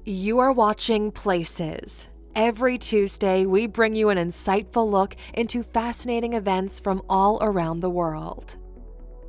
You are watching Places. Every Tuesday, we bring you an insightful look into fascinating events from all around the world.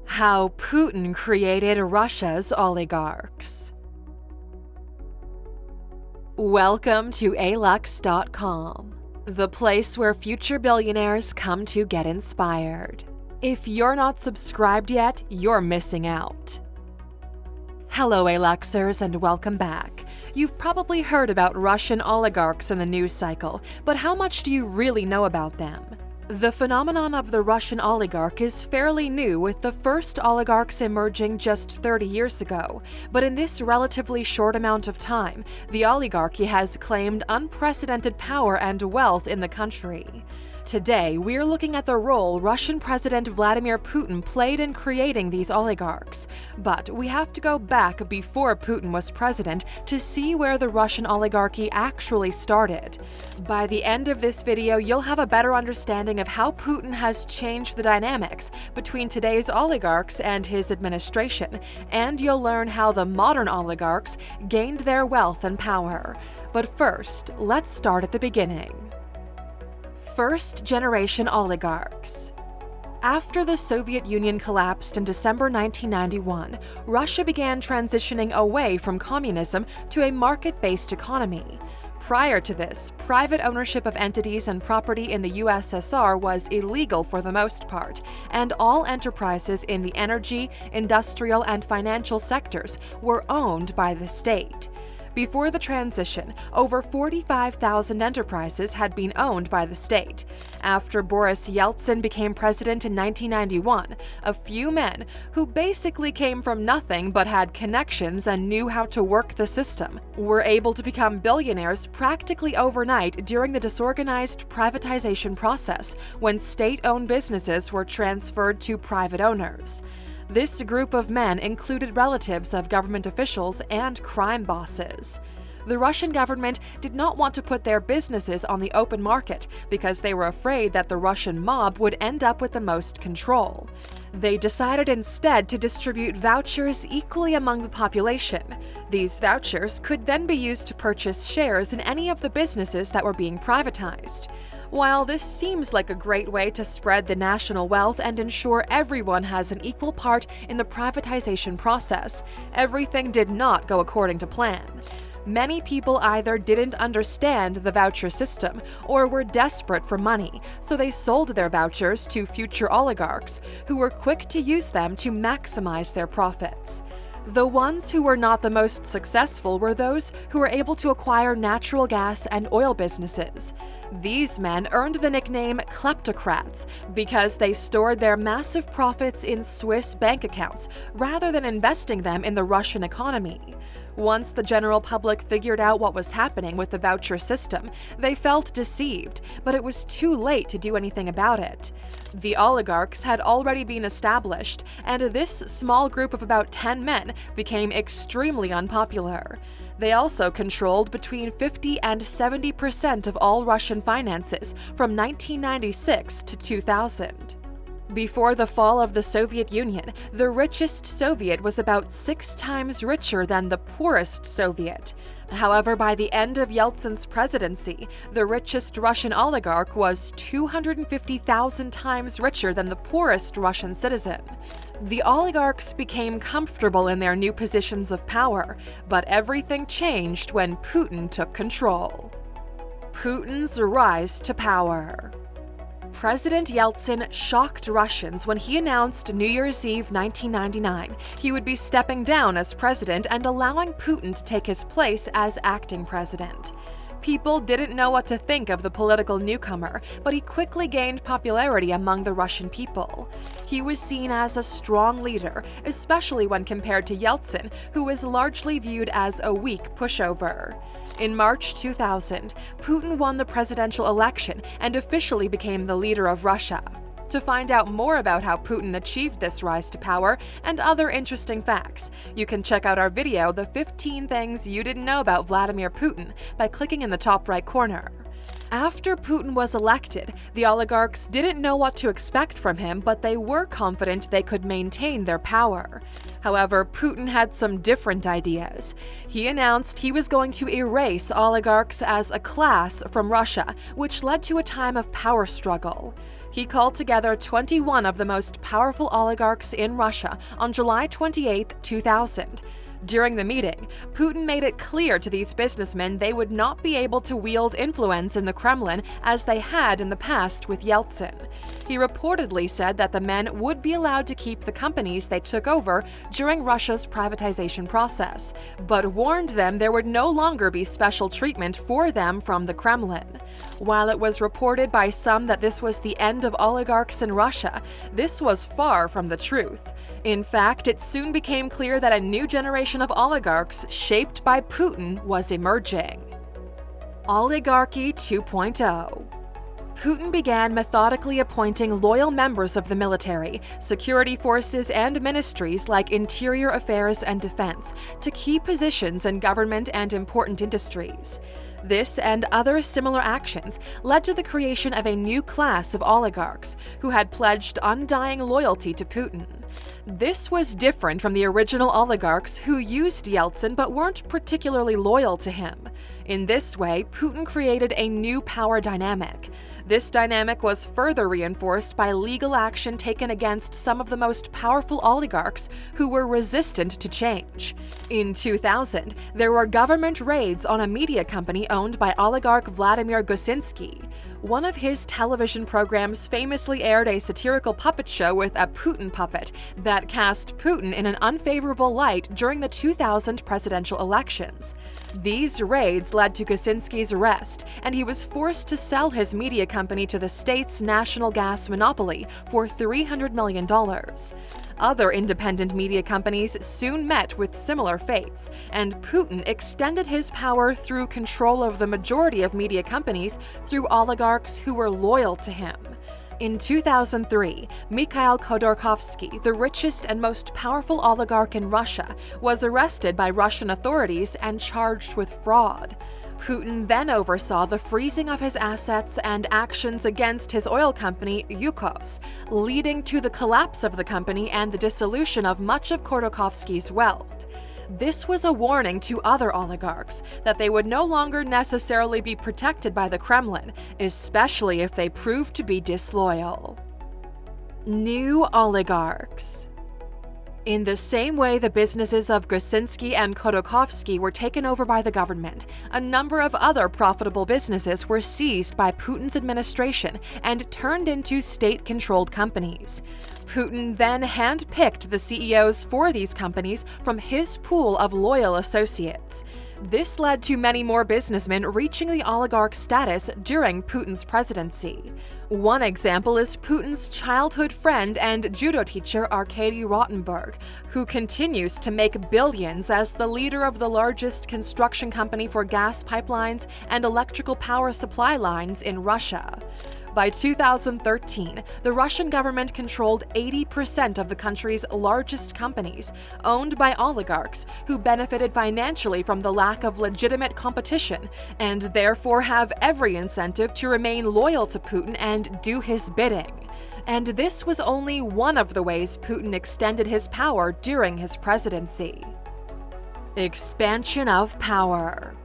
How Putin created Russia's oligarchs. Welcome to Alux.com, the place where future billionaires come to get inspired. If you're not subscribed yet, you're missing out. Hello, Aluxers, and welcome back. You've probably heard about Russian oligarchs in the news cycle, but how much do you really know about them? The phenomenon of the Russian oligarch is fairly new, with the first oligarchs emerging just 30 years ago. But in this relatively short amount of time, the oligarchy has claimed unprecedented power and wealth in the country. Today, we're looking at the role Russian President Vladimir Putin played in creating these oligarchs. But we have to go back before Putin was president to see where the Russian oligarchy actually started. By the end of this video, you'll have a better understanding of how Putin has changed the dynamics between today's oligarchs and his administration, and you'll learn how the modern oligarchs gained their wealth and power. But first, let's start at the beginning. First-generation oligarchs. After the Soviet Union collapsed in December 1991, Russia began transitioning away from communism to a market-based economy. Prior to this, private ownership of entities and property in the USSR was illegal for the most part, and all enterprises in the energy, industrial, and financial sectors were owned by the state. Before the transition, over 45,000 enterprises had been owned by the state. After Boris Yeltsin became president in 1991, a few men, who basically came from nothing but had connections and knew how to work the system, were able to become billionaires practically overnight during the disorganized privatization process, when state-owned businesses were transferred to private owners. This group of men included relatives of government officials and crime bosses. The Russian government did not want to put their businesses on the open market because they were afraid that the Russian mob would end up with the most control. They decided instead to distribute vouchers equally among the population. These vouchers could then be used to purchase shares in any of the businesses that were being privatized. While this seems like a great way to spread the national wealth and ensure everyone has an equal part in the privatization process, everything did not go according to plan. Many people either didn't understand the voucher system or were desperate for money, so they sold their vouchers to future oligarchs, who were quick to use them to maximize their profits. The ones who were not the most successful were those who were able to acquire natural gas and oil businesses. These men earned the nickname kleptocrats because they stored their massive profits in Swiss bank accounts rather than investing them in the Russian economy. Once the general public figured out what was happening with the voucher system, they felt deceived, but it was too late to do anything about it. The oligarchs had already been established, and this small group of about 10 men became extremely unpopular. They also controlled between 50 and 70% of all Russian finances from 1996 to 2000. Before the fall of the Soviet Union, the richest Soviet was about 6 times richer than the poorest Soviet. However, by the end of Yeltsin's presidency, the richest Russian oligarch was 250,000 times richer than the poorest Russian citizen. The oligarchs became comfortable in their new positions of power, but everything changed when Putin took control. Putin's rise to power. President Yeltsin shocked Russians when he announced New Year's Eve 1999 he would be stepping down as president and allowing Putin to take his place as acting president. People didn't know what to think of the political newcomer, but he quickly gained popularity among the Russian people. He was seen as a strong leader, especially when compared to Yeltsin, who was largely viewed as a weak pushover. In March 2000, Putin won the presidential election and officially became the leader of Russia. To find out more about how Putin achieved this rise to power and other interesting facts, you can check out our video, The 15 Things You Didn't Know About Vladimir Putin, by clicking in the top right corner. After Putin was elected, the oligarchs didn't know what to expect from him, but they were confident they could maintain their power. However, Putin had some different ideas. He announced he was going to erase oligarchs as a class from Russia, which led to a time of power struggle. He called together 21 of the most powerful oligarchs in Russia on July 28, 2000. During the meeting, Putin made it clear to these businessmen they would not be able to wield influence in the Kremlin as they had in the past with Yeltsin. He reportedly said that the men would be allowed to keep the companies they took over during Russia's privatization process, but warned them there would no longer be special treatment for them from the Kremlin. While it was reported by some that this was the end of oligarchs in Russia, this was far from the truth. In fact, it soon became clear that a new generation of oligarchs shaped by Putin was emerging. Oligarchy 2.0. Putin began methodically appointing loyal members of the military, security forces, and ministries like Interior Affairs and Defense to key positions in government and important industries. This and other similar actions led to the creation of a new class of oligarchs who had pledged undying loyalty to Putin. This was different from the original oligarchs who used Yeltsin but weren't particularly loyal to him. In this way, Putin created a new power dynamic. This dynamic was further reinforced by legal action taken against some of the most powerful oligarchs who were resistant to change. In 2000, there were government raids on a media company owned by oligarch Vladimir Putin. One of his television programs famously aired a satirical puppet show with a Putin puppet that cast Putin in an unfavorable light during the 2000 presidential elections. These raids led to Kaczynski's arrest, and he was forced to sell his media company to the state's national gas monopoly for $300 million. Other independent media companies soon met with similar fates, and Putin extended his power through control of the majority of media companies through oligarchs who were loyal to him. In 2003, Mikhail Khodorkovsky, the richest and most powerful oligarch in Russia, was arrested by Russian authorities and charged with fraud. Putin then oversaw the freezing of his assets and actions against his oil company, Yukos, leading to the collapse of the company and the dissolution of much of Khodorkovsky's wealth. This was a warning to other oligarchs that they would no longer necessarily be protected by the Kremlin, especially if they proved to be disloyal. New oligarchs. In the same way the businesses of Kaczynski and Khodorkovsky were taken over by the government, a number of other profitable businesses were seized by Putin's administration and turned into state-controlled companies. Putin then handpicked the CEOs for these companies from his pool of loyal associates. This led to many more businessmen reaching the oligarch status during Putin's presidency. One example is Putin's childhood friend and judo teacher Arkady Rotenberg, who continues to make billions as the leader of the largest construction company for gas pipelines and electrical power supply lines in Russia. By 2013, the Russian government controlled 80% of the country's largest companies, owned by oligarchs who benefited financially from the lack of legitimate competition and therefore have every incentive to remain loyal to Putin and do his bidding. And this was only one of the ways Putin extended his power during his presidency. Expansion of power.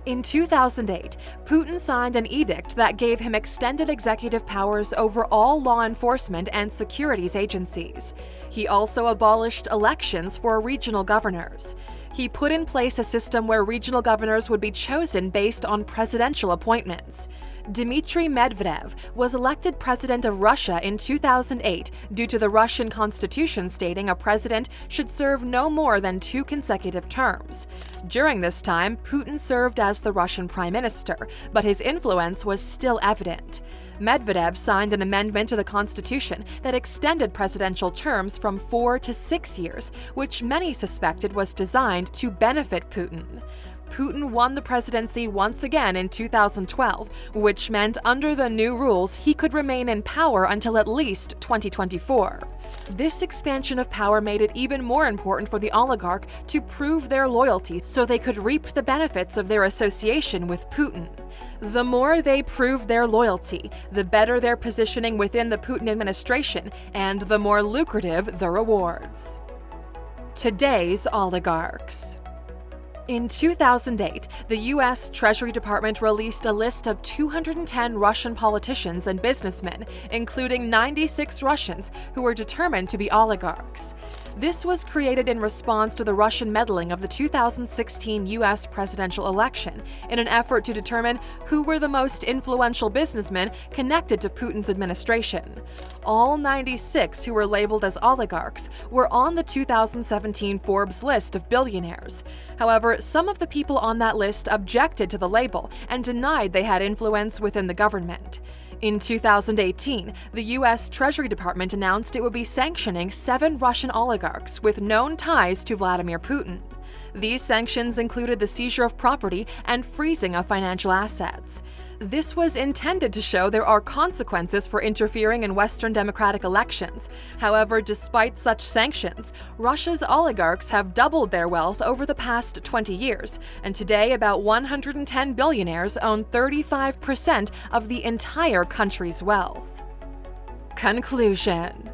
In 2008, Putin signed an edict that gave him extended executive powers over all law enforcement and securities agencies. He also abolished elections for regional governors. He put in place a system where regional governors would be chosen based on presidential appointments. Dmitry Medvedev was elected president of Russia in 2008 due to the Russian constitution stating a president should serve no more than 2 consecutive terms. During this time, Putin served as the Russian prime minister, but his influence was still evident. Medvedev signed an amendment to the constitution that extended presidential terms from 4 to 6 years, which many suspected was designed to benefit Putin. Putin won the presidency once again in 2012, which meant under the new rules he could remain in power until at least 2024. This expansion of power made it even more important for the oligarch to prove their loyalty so they could reap the benefits of their association with Putin. The more they prove their loyalty, the better their positioning within the Putin administration and the more lucrative the rewards. Today's oligarchs. In 2008, the U.S. Treasury Department released a list of 210 Russian politicians and businessmen, including 96 Russians who were determined to be oligarchs. This was created in response to the Russian meddling of the 2016 U.S. presidential election in an effort to determine who were the most influential businessmen connected to Putin's administration. All 96 who were labeled as oligarchs were on the 2017 Forbes list of billionaires. However, some of the people on that list objected to the label and denied they had influence within the government. In 2018, the U.S. Treasury Department announced it would be sanctioning 7 Russian oligarchs with known ties to Vladimir Putin. These sanctions included the seizure of property and freezing of financial assets. This was intended to show there are consequences for interfering in Western democratic elections. However, despite such sanctions, Russia's oligarchs have doubled their wealth over the past 20 years, and today about 110 billionaires own 35% of the entire country's wealth. Conclusion.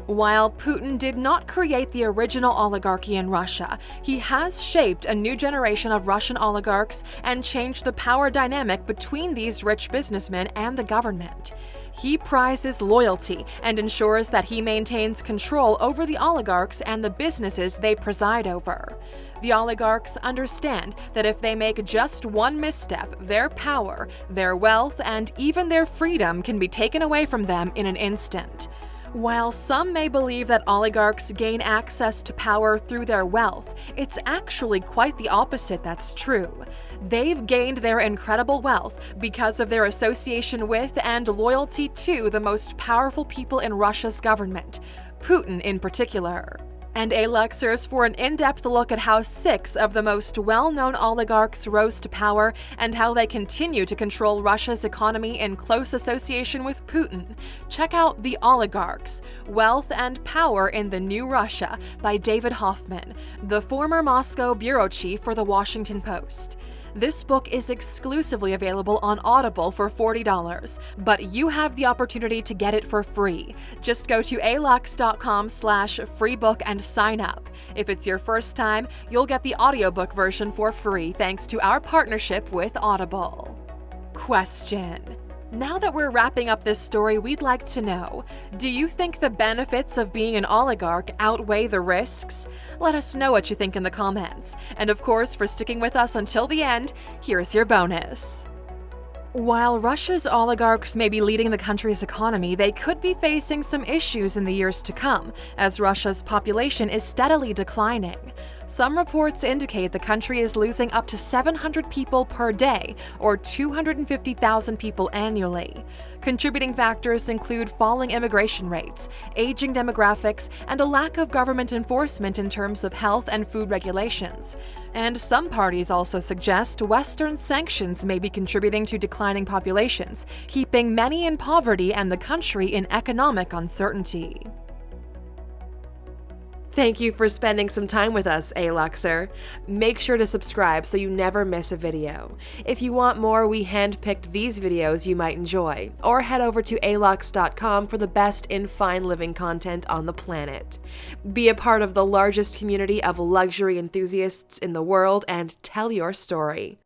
While Putin did not create the original oligarchy in Russia, he has shaped a new generation of Russian oligarchs and changed the power dynamic between these rich businessmen and the government. He prizes loyalty and ensures that he maintains control over the oligarchs and the businesses they preside over. The oligarchs understand that if they make just one misstep, their power, their wealth, and even their freedom can be taken away from them in an instant. While some may believe that oligarchs gain access to power through their wealth, it's actually quite the opposite that's true. They've gained their incredible wealth because of their association with and loyalty to the most powerful people in Russia's government, Putin in particular. And Aluxers for an in-depth look at how 6 of the most well-known oligarchs rose to power and how they continue to control Russia's economy in close association with Putin. Check out The Oligarchs: Wealth and Power in the New Russia by David Hoffman, the former Moscow bureau chief for The Washington Post. This book is exclusively available on Audible for $40, but you have the opportunity to get it for free. Just go to Alux.com/freebook and sign up. If it's your first time, you'll get the audiobook version for free thanks to our partnership with Audible. Question. Now that we're wrapping up this story, we'd like to know, do you think the benefits of being an oligarch outweigh the risks? Let us know what you think in the comments. And of course, for sticking with us until the end, here's your bonus. While Russia's oligarchs may be leading the country's economy, they could be facing some issues in the years to come, as Russia's population is steadily declining. Some reports indicate the country is losing up to 700 people per day, or 250,000 people annually. Contributing factors include falling immigration rates, aging demographics, and a lack of government enforcement in terms of health and food regulations. And some parties also suggest Western sanctions may be contributing to declining populations, keeping many in poverty and the country in economic uncertainty. Thank you for spending some time with us, Aluxer. Make sure to subscribe so you never miss a video. If you want more, we handpicked these videos you might enjoy, or head over to Alux.com for the best in fine living content on the planet. Be a part of the largest community of luxury enthusiasts in the world and tell your story.